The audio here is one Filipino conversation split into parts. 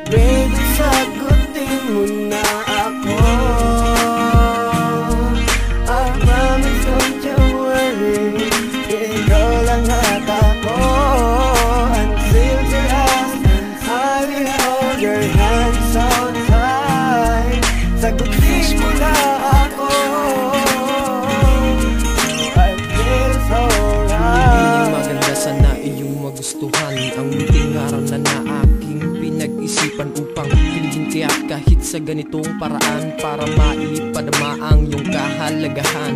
Baby, sagutin mo na ako. I promise, don't you worry. Ikaw lang at ako. Until the last, I will hold your hand so tight. Sagutin mo na ako. I feel so right. Maganda sana iyong magustuhan ang munting araw na aking pinag-isipan upang kiligin kaya kahit sa ganitong paraan para maipadama ang iyong kahalagahan.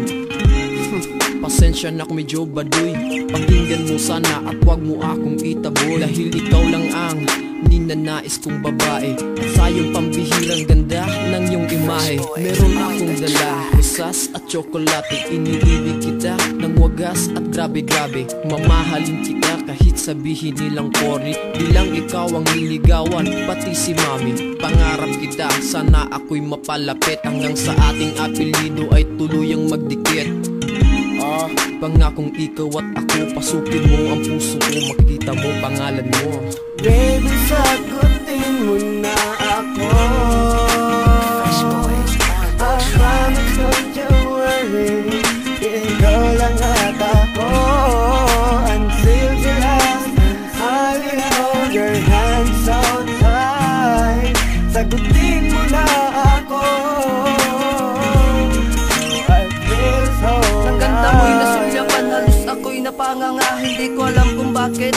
Pasensya na kung medyo baduy, pakinggan mo sana at wag mo akong itaboy. Dahil ikaw lang ang ninanais kong babae at sa iyong pambihirang ganda ng iyong imahe. Meron akong dala, rosas at tsokolate. Iniibig kita ng wagas at grabe-grabe. Mamahalin kita kahit sabihin nilang kori. Bilang ikaw ang niligawan, pati si mami. Pangarap kita, sana ako'y mapalapit hanggang sa ating apelyido ay tuluyang magdikit. Pangakong ikaw at ako, pasukin mo ang puso ko, makikita mo pangalan mo. Baby, sagutin mo na ako. I promise, don't you worry. Ikaw lang at ako. Until the last, I will hold your hand so tight. Sagutin mo na ako. I feel so ang ganda mo'y nasulyapan, halos ako'y napanganga. Hindi ko alam kung bakit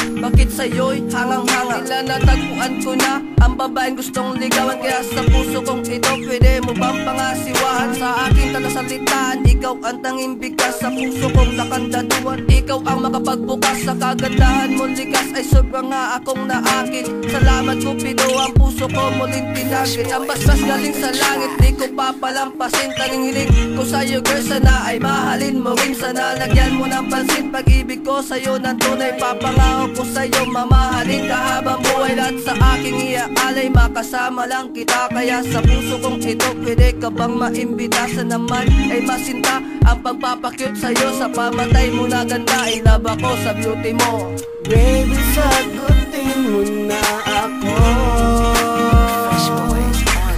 sa'yo'y hangang-hanga. Tila natagpuan ko na ang babaeng gustong ligawan. Kaya sa puso kong ito, pwede mo bang pangasiwahan? Sa aking talasalitaan, ikaw ang tanging bigkas. Sa puso kong nakandaduan, ikaw ang makapagbukas. Sa kagandahan mo likas ay sobrang nga akong naakit. Salamat ko Pido, ang puso ko muling tinagit. Ang basbas galing sa langit, di ko papalampasin. Tanging hiling ko sa'yo girl, sana ay mahalin mo rin. Sana lagyan mo ng pansin, pag-ibig ko sa'yo ng tunay. Papangako ko sa'yo, mamahalin ka habang buhay. Lahat sa aking iaalay, makasama lang kita. Kaya sa puso kong ito, pwede ka bang maimbita? Sa naman ay masinta ang pagpapakyut sa'yo. Sa pamatay mo na ganda, ilab ako sa beauty mo. Baby, sagutin mo na ako.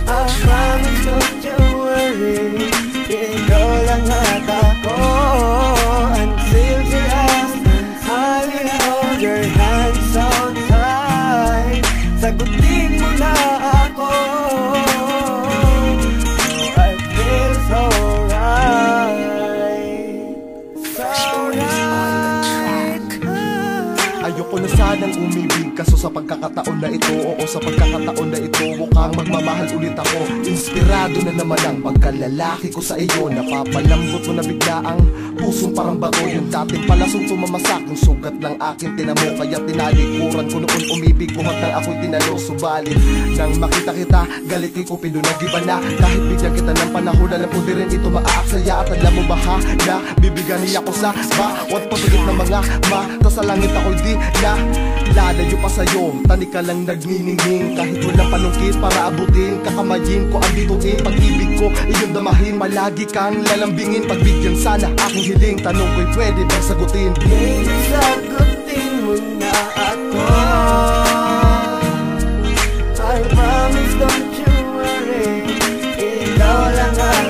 I promise, don't you worry. Ikaw lang at ako. Until the last, I will hold your hand so tight. Sagutin mo na ako. I feel so right. So right. Ayoko na sanang umibig, kaso sa pagkakataon na ito, oo sa pagkakataon na ito, mukhang magmamahal ulit ako. Inspirado na naman ang pagkalalaki ko sa iyo. Napapalambot mo na bigla ang pusong parang bato. Yung dating palasong tumamasak, yung sugat ng aking tinamo. Kaya tinalikuran ko noon umibig, buhat ng ako'y tinalo. Subalit nang makita kita, galit kay Cupido nag-iba na. Kahit bigyan kita ng panahon, alam ko di rin ito maaaksaya. At alam mo ba ha, na bibigyan niya ko sa bawat pabigit ng mga mata sa langit. Ako'y di na lalayo pa sa'yo, tani ka lang nagniningning. Kahit walang panungkit para abutin, kakamayin ko ang bituin. Pag-ibig ko iyong damahin, malagi kang lalambingin. Pagbigyan sana aking hiling, tanong ko'y pwede bang sagutin? Baby, sagutin mo na ako. I promise, don't you worry. Ikaw lang at